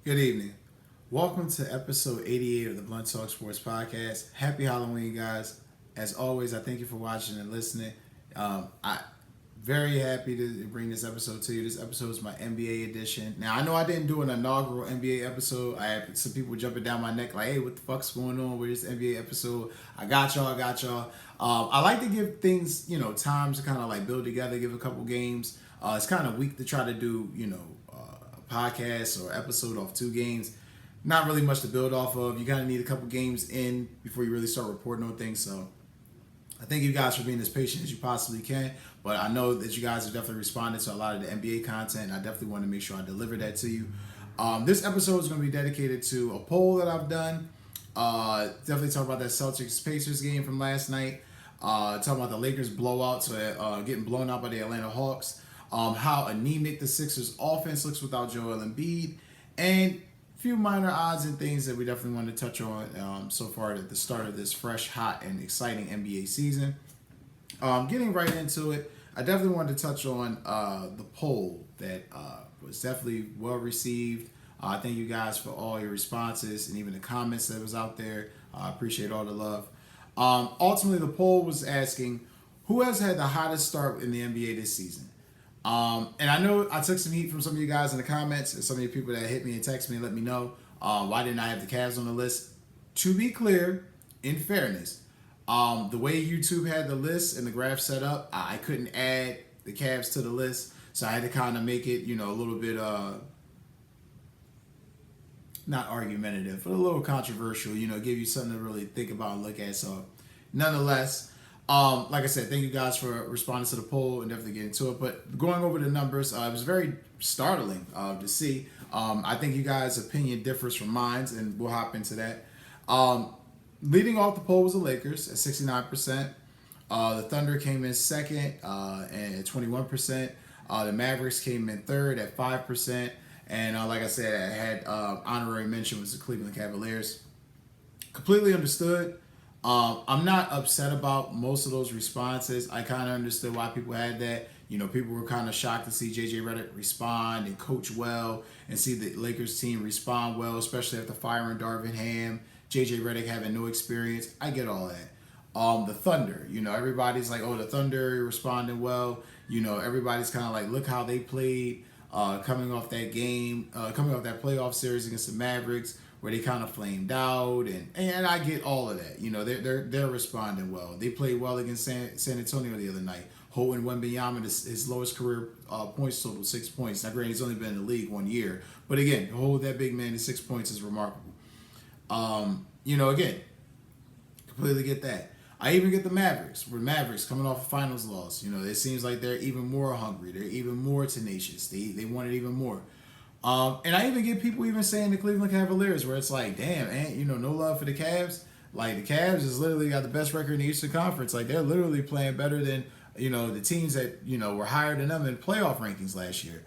Good evening. Welcome to episode 88 of the Blunt Talk Sports Podcast. Happy Halloween, guys. As always, I thank you for watching and listening. I very happy to bring this episode to you. This episode is my NBA edition. Now, I know I didn't do an inaugural NBA episode. I had some people jumping down my neck like, hey, what the fuck's going on with this NBA episode? I got y'all. I like to give things, time to kind of like build together, give a couple games. It's kind of weak to try to do, a podcast or episode off two games. Not really much to build off of. You kind of need a couple games in before you really start reporting on things. So I thank you guys for being as patient as you possibly can. But I know that you guys have definitely responded to a lot of the NBA content. And I definitely want to make sure I deliver that to you. This episode is going to be dedicated to a poll that I've done. Definitely talk about that Celtics-Pacers game from last night. Talk about the Lakers blowout, so getting blown out by the Atlanta Hawks. How anemic the Sixers offense looks without Joel Embiid. And few minor odds and things that we definitely want to touch on so far at the start of this fresh, hot, and exciting NBA season. Getting right into it, I definitely wanted to touch on the poll that was definitely well received. Thank you guys for all your responses and even the comments that was out there. I appreciate all the love. Ultimately, the poll was asking, who has had the hottest start in the NBA this season? And I know I took some heat from some of you guys in the comments and some of you people that hit me and text me and let me know why didn't I have the Cavs on the list. To be clear, in fairness, the way YouTube had the list and the graph set up, I couldn't add the Cavs to the list, so I had to kind of make it, a little bit not argumentative, but a little controversial. Give you something to really think about and look at. So, nonetheless. Like I said, thank you guys for responding to the poll and definitely getting to it. But going over the numbers, it was very startling to see. I think you guys' opinion differs from mine, and we'll hop into that. Leading off the poll was the Lakers at 69%. The Thunder came in second and at 21%. The Mavericks came in third at 5%. And like I said, I had honorary mention was the Cleveland Cavaliers. Completely understood. I'm not upset about most of those responses. I kind of understood why people had that. People were kind of shocked to see J.J. Redick respond and coach well and see the Lakers team respond well, especially after firing Darvin Ham, J.J. Redick having no experience. I get all that. The Thunder, everybody's like, oh, the Thunder responded well. Everybody's kind of like, look how they played coming off that game, coming off that playoff series against the Mavericks, where they kind of flamed out, and I get all of that. They're responding well. They played well against San Antonio the other night. Holding Wembanyama, his lowest career points total, 6 points. Now, granted, he's only been in the league 1 year, but again, to hold that big man to 6 points is remarkable. Again, completely get that. I even get the Mavericks. We're Mavericks coming off a finals loss. It seems like they're even more hungry. They're even more tenacious. They want it even more. And I even get people even saying the Cleveland Cavaliers, where it's like, damn, no love for the Cavs. Like, the Cavs is literally got the best record in the Eastern Conference. Like, they're literally playing better than, the teams that, were higher than them in playoff rankings last year.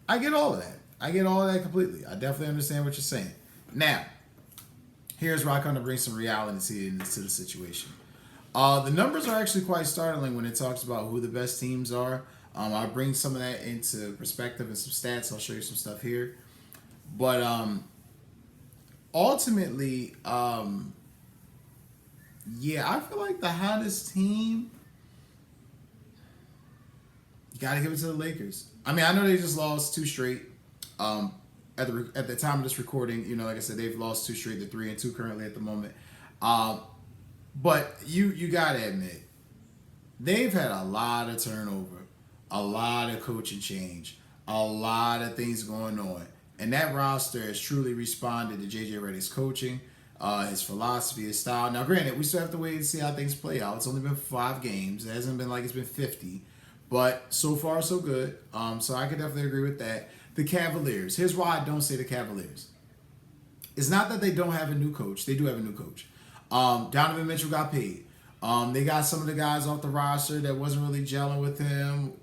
I get all of that. I get all of that completely. I definitely understand what you're saying. Now, here's where I kind of bring some reality into the situation. The numbers are actually quite startling when it talks about who the best teams are. I'll bring some of that into perspective and some stats. I'll show you some stuff here. But ultimately, I feel like the hottest team, you got to give it to the Lakers. I mean, I know they just lost 2 straight. At the time of this recording, like I said, they've lost 2 straight. They're 3-2 currently at the moment. But you got to admit, they've had a lot of turnover. A lot of coaching change, a lot of things going on. And that roster has truly responded to J.J. Redick's coaching, his philosophy, his style. Now, granted, we still have to wait and see how things play out. It's only been 5 games. It hasn't been like it's been 50. But so far, so good. So I could definitely agree with that. The Cavaliers. Here's why I don't say the Cavaliers. It's not that they don't have a new coach. They do have a new coach. Donovan Mitchell got paid. They got some of the guys off the roster that wasn't really gelling with him.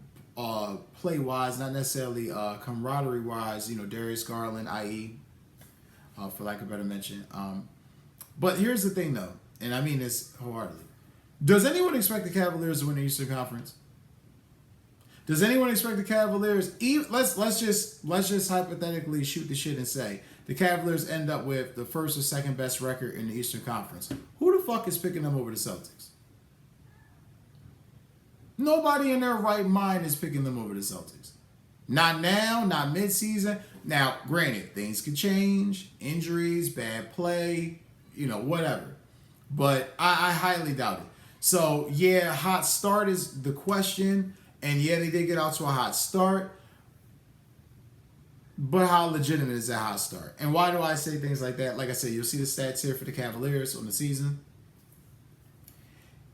Play-wise, not necessarily camaraderie-wise, Darius Garland, i.e., for lack of a better mention. But here's the thing, though, and I mean this wholeheartedly. Does anyone expect the Cavaliers to win the Eastern Conference? Does anyone expect the Cavaliers? Let's just hypothetically shoot the shit and say the Cavaliers end up with the first or second best record in the Eastern Conference. Who the fuck is picking them over the Celtics? Nobody in their right mind is picking them over the Celtics. Not now, not mid-season. Now, granted, things could change. Injuries, bad play, whatever. But I highly doubt it. So, yeah, hot start is the question. And, yeah, they did get out to a hot start. But how legitimate is that hot start? And why do I say things like that? Like I said, you'll see the stats here for the Cavaliers on the season.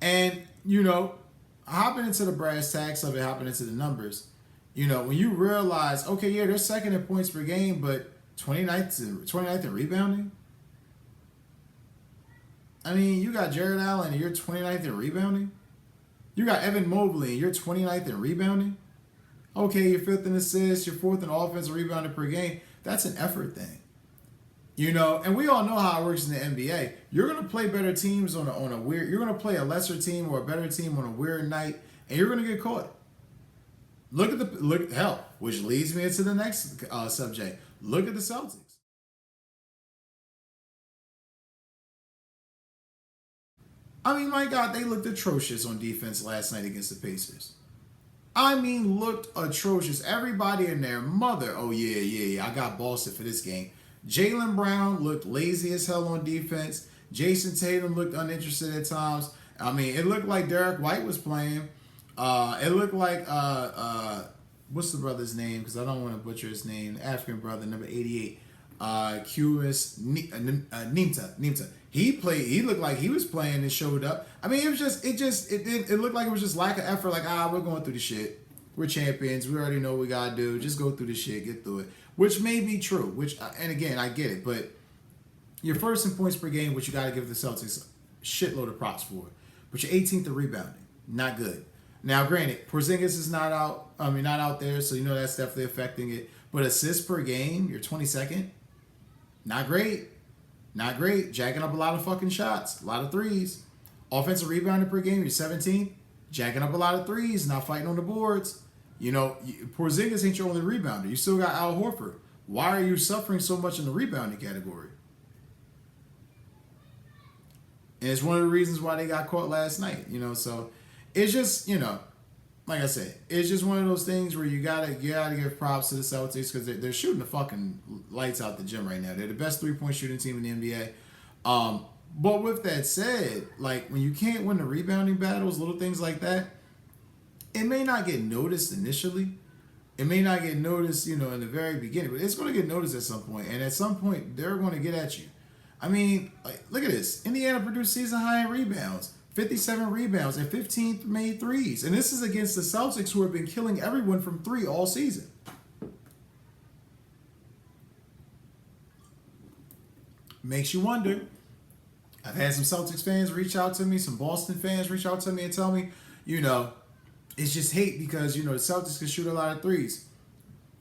And, hopping into the brass tacks of it, hopping into the numbers, when you realize, okay, yeah, they're second in points per game, but 29th in rebounding. I mean, you got Jared Allen and you're 29th in rebounding. You got Evan Mobley and you're 29th in rebounding. Okay, you're 5th in assists, you're 4th in offensive rebounding per game. That's an effort thing. And we all know how it works in the NBA. You're gonna play better teams on a weird. You're gonna play a lesser team or a better team on a weird night, and you're gonna get caught. Which leads me into the next subject. Look at the Celtics. I mean, my God, they looked atrocious on defense last night against the Pacers. I mean, looked atrocious. Everybody and their mother. Oh yeah. I got Boston for this game. Jaylen Brown looked lazy as hell on defense. Jason Tatum looked uninterested at times. I mean, it looked like Derek White was playing. It looked like what's the brother's name? Because I don't want to butcher his name. African brother, number 88. Qs Nimta. He looked like he was playing and showed up. I mean, it looked like it was just lack of effort. Like, we're going through the shit. We're champions. We already know what we gotta do. Just go through the shit, get through it. Which may be true. And again, I get it. But you're first in points per game, which you gotta give the Celtics a shitload of props for. But you're 18th in rebounding. Not good. Now, granted, Porzingis is not out there, so that's definitely affecting it. But assists per game, you're 22nd. Not great. Not great. Jacking up a lot of fucking shots. A lot of threes. Offensive rebounding per game, you're 17th. Jacking up a lot of threes. Not fighting on the boards. Porzingis ain't your only rebounder. You still got Al Horford. Why are you suffering so much in the rebounding category? And it's one of the reasons why they got caught last night. So it's just, like I said, it's just one of those things where you gotta give props to the Celtics because they're shooting the fucking lights out the gym right now. They're the best 3-point shooting team in the NBA. But with that said, like when you can't win the rebounding battles, little things like that, it may not get noticed initially. It may not get noticed, in the very beginning, but it's going to get noticed at some point. And at some point, they're going to get at you. I mean, look at this. Indiana produced season high in rebounds. 57 rebounds and 15 made threes. And this is against the Celtics, who have been killing everyone from three all season. Makes you wonder. I've had some Celtics fans reach out to me, some Boston fans reach out to me and tell me, it's just hate because, the Celtics can shoot a lot of threes.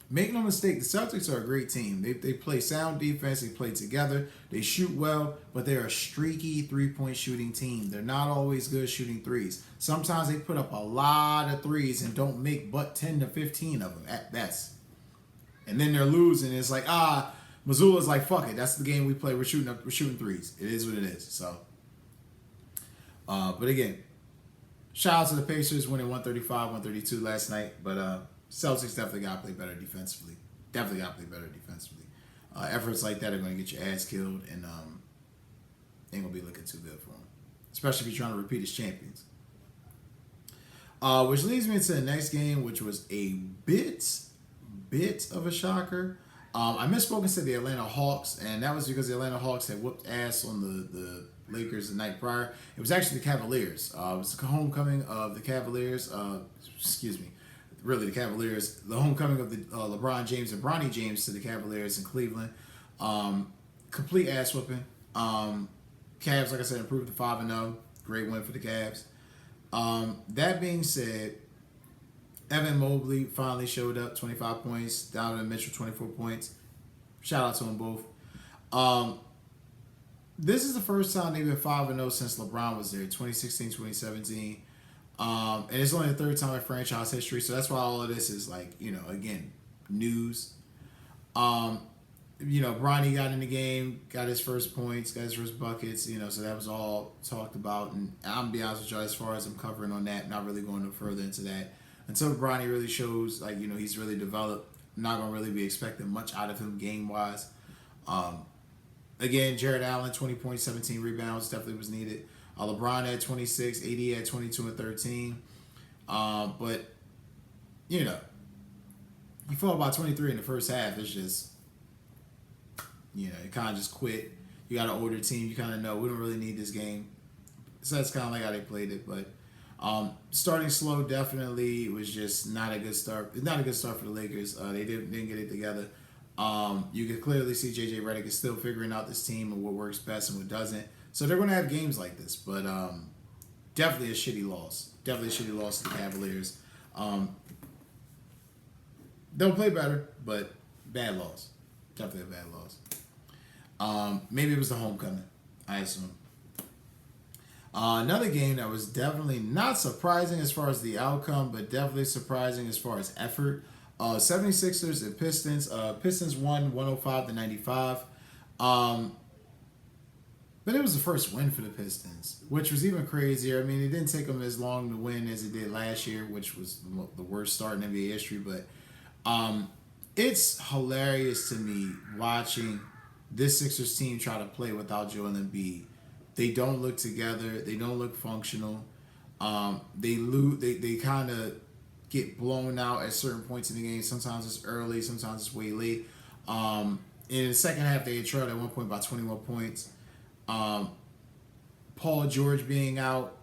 Make no mistake, the Celtics are a great team. They play sound defense. They play together. They shoot well, but they're a streaky three-point shooting team. They're not always good shooting threes. Sometimes they put up a lot of threes and don't make but 10 to 15 of them at best. And then they're losing. It's like, Missoula's like, fuck it. That's the game we play. We're shooting threes. It is what it is. So, but again, shout out to the Pacers winning 135-132 last night. But Celtics definitely got to play better defensively. Efforts like that are going to get your ass killed and ain't going to be looking too good for them. Especially if you're trying to repeat as champions. Which leads me into the next game, which was a bit of a shocker. I misspoke and said the Atlanta Hawks, and that was because the Atlanta Hawks had whooped ass on the Lakers the night prior. It was actually the Cavaliers. It was the homecoming of the Cavaliers. Really the Cavaliers. The homecoming of the LeBron James and Bronny James to the Cavaliers in Cleveland. Complete ass whooping. Cavs, like I said, improved to 5-0. Great win for the Cavs. That being said, Evan Mobley finally showed up, 25 points. Donovan Mitchell, 24 points. Shout out to them both. This is the first time they've been 5-0 since LeBron was there, 2016, 2017. And it's only the third time in franchise history, so that's why all of this is again, news. Bronny got in the game, got his first points, got his first buckets, so that was all talked about. And I'm gonna be honest with you, as far as I'm covering on that, not really going no further into that. Until Bronny really shows, he's really developed, I'm not gonna really be expecting much out of him game wise. Um, Again, Jared Allen, 20 points, 17 rebounds, definitely was needed. LeBron at 26, AD at 22 and 13. But, you know, you fall about 23 in the first half. It's just, you kind of just quit. You got an older team. You kind of know we don't really need this game. So that's kind of like how they played it. But starting slow definitely was just not a good start. It's not a good start for the Lakers. They didn't get it together. You can clearly see JJ Redick is still figuring out this team and what works best and what doesn't. So they're going to have games like this. But definitely a shitty loss. Definitely a shitty loss to the Cavaliers. They'll play better, but bad loss. Definitely a bad loss. Maybe it was the homecoming, I assume. Another game that was definitely not surprising as far as the outcome, but definitely surprising as far as effort. 76ers and Pistons. Pistons won 105-95. But it was the first win for the Pistons, which was even crazier. I mean, it didn't take them as long to win as it did last year, which was the worst start in NBA history. But it's hilarious to me watching this Sixers team try to play without Joel Embiid. They don't look together. They don't look functional. They lose. They kind of get blown out at certain points in the game. Sometimes it's early. Sometimes it's way late. In the second half, they had trailed at one point by 21 points. Paul George being out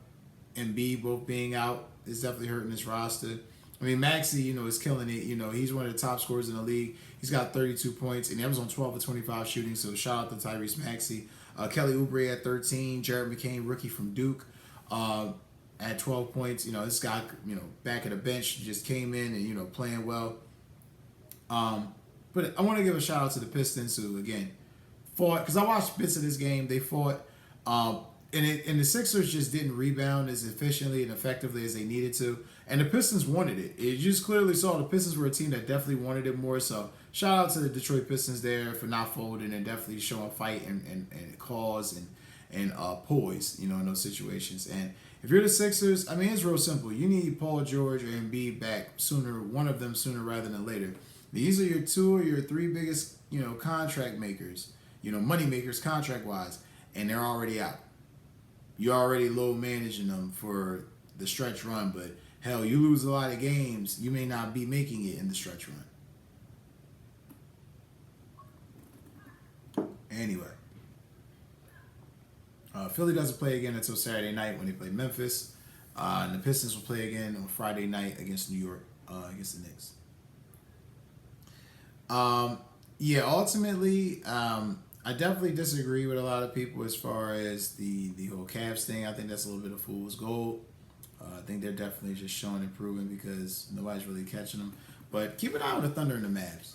and B both being out is definitely hurting this roster. I mean, Maxey, is killing it. He's one of the top scorers in the league. He's got 32 points, and he was on 12 of 25 shooting, so shout out to Tyrese Maxey. Kelly Oubre at 13. Jared McCain, rookie from Duke, at 12 points. This guy, back at the bench, just came in and, playing well. But I want to give a shout out to the Pistons who, again, fought. Because I watched bits of this game. They fought. And the Sixers just didn't rebound as efficiently and effectively as they needed to. And the Pistons wanted it. You just clearly saw the Pistons were a team that definitely wanted it more. So shout out to the Detroit Pistons there for not folding and definitely showing fight and cause and poise, in those situations. And if you're the Sixers, I mean, it's real simple. You need Paul George or Embiid back sooner, one of them sooner rather than later. These are your two or your three biggest, contract makers, money makers contract-wise, and they're already out. You're already low managing them for the stretch run, but hell, you lose a lot of games, you may not be making it in the stretch run. Anyway, Philly doesn't play again until Saturday night when they play Memphis, and the Pistons will play again on Friday night against New York, against the Knicks. Ultimately, I definitely disagree with a lot of people as far as the whole Cavs thing. I think that's a little bit of fool's gold. I think they're definitely just showing and proving because nobody's really catching them. But keep an eye on the Thunder and the Mavs.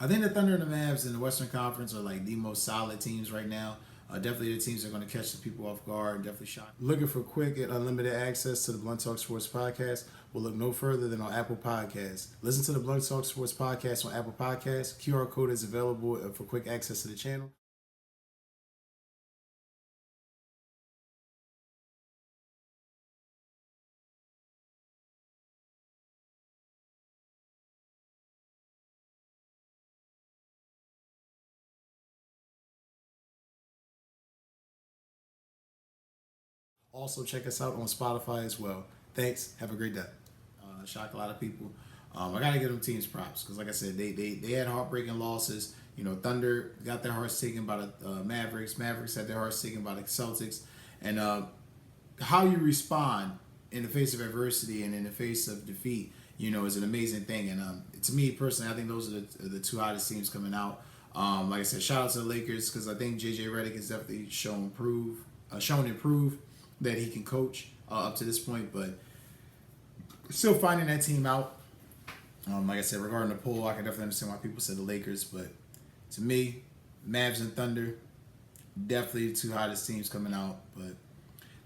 I think the Thunder and the Mavs in the Western Conference are like the most solid teams right now. Definitely the teams that are going to catch the people off guard and definitely shock. Looking for quick and unlimited access to the Blunt Talk Sports Podcast? We'll look no further than on Apple Podcasts. Listen to the Blunt Talk Sports Podcast on Apple Podcasts. QR code is available for quick access to the channel. Also, check us out on Spotify as well. Thanks. Have a great day. Shock a lot of people. I got to give them teams props because, like I said, they had heartbreaking losses. Thunder got their hearts taken by the Mavericks. Mavericks had their hearts taken by the Celtics. And how you respond in the face of adversity and in the face of defeat, is an amazing thing. And to me personally, I think those are the two hottest teams coming out. Like I said, shout out to the Lakers because I think JJ Redick has definitely shown and prove that he can coach up to this point, but still finding that team out. Like I said, regarding the poll, I can definitely understand why people said the Lakers, but to me, Mavs and Thunder, definitely the two hottest teams coming out. But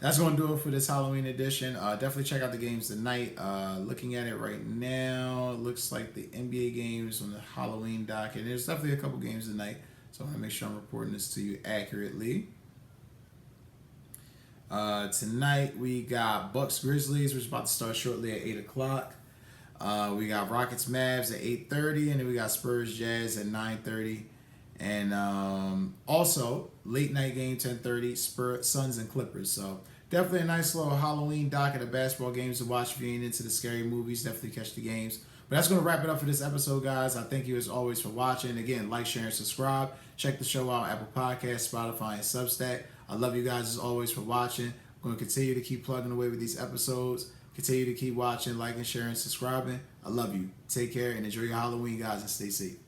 that's going to do it for this Halloween edition. Definitely check out the games tonight. Looking at it right now, it looks like the NBA games on the Halloween docket. There's definitely a couple games tonight, so I want to make sure I'm reporting this to you accurately. Tonight we got Bucks Grizzlies, which is about to start shortly at 8 o'clock. We got Rockets Mavs at 8:30, and then we got Spurs Jazz at 9:30. And also late night game 10:30, Spurs Suns and Clippers. So definitely a nice little Halloween docket of basketball games to watch if you ain't into the scary movies. Definitely catch the games. But that's going to wrap it up for this episode, guys. I thank you as always for watching. Again, like, share, and subscribe. Check the show out, Apple Podcasts, Spotify, and Substack. I love you guys as always for watching. I'm going to continue to keep plugging away with these episodes. Continue to keep watching, liking, sharing, subscribing. I love you. Take care and enjoy your Halloween, guys, and stay safe.